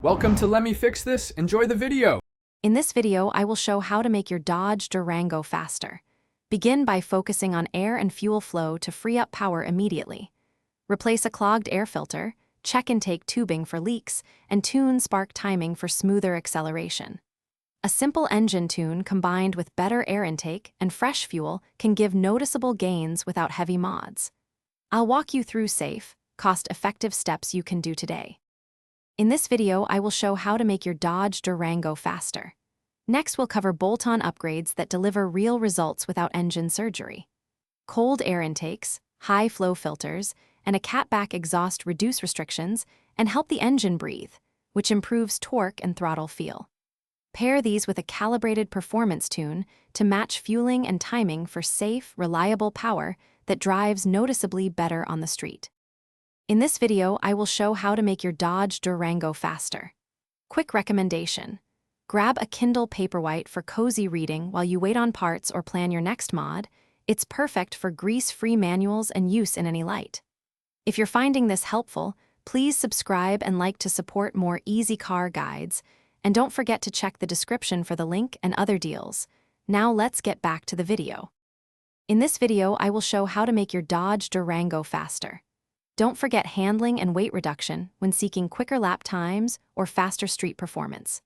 Welcome to Let Me Fix This. Enjoy the video. In this video, I will show how to make your Dodge Durango faster. Begin by focusing on air and fuel flow to free up power immediately. Replace a clogged air filter, check intake tubing for leaks, and tune spark timing for smoother acceleration. A simple engine tune combined with better air intake and fresh fuel can give noticeable gains without heavy mods. I'll walk you through safe, cost-effective steps you can do today. In this video, I will show how to make your Dodge Durango faster. Next, we'll cover bolt-on upgrades that deliver real results without engine surgery. Cold air intakes, high flow filters, and a catback exhaust reduce restrictions and help the engine breathe, which improves torque and throttle feel. Pair these with a calibrated performance tune to match fueling and timing for safe, reliable power that drives noticeably better on the street. In this video, I will show how to make your Dodge Durango faster. Quick recommendation: grab a Kindle Paperwhite for cozy reading while you wait on parts or plan your next mod. It's perfect for grease-free manuals and use in any light. If you're finding this helpful, please subscribe and like to support more easy car guides, and don't forget to check the description for the link and other deals. Now let's get back to the video. In this video, I will show how to make your Dodge Durango faster. Don't forget handling and weight reduction when seeking quicker lap times or faster street performance.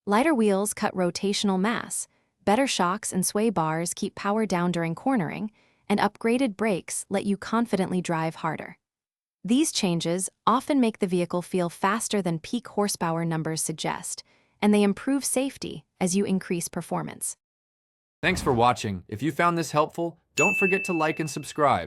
Lighter wheels cut rotational mass, better shocks and sway bars keep power down during cornering, and upgraded brakes let you confidently drive harder. These changes often make the vehicle feel faster than peak horsepower numbers suggest, and they improve safety as you increase performance. Thanks for watching. If you found this helpful, don't forget to like and subscribe.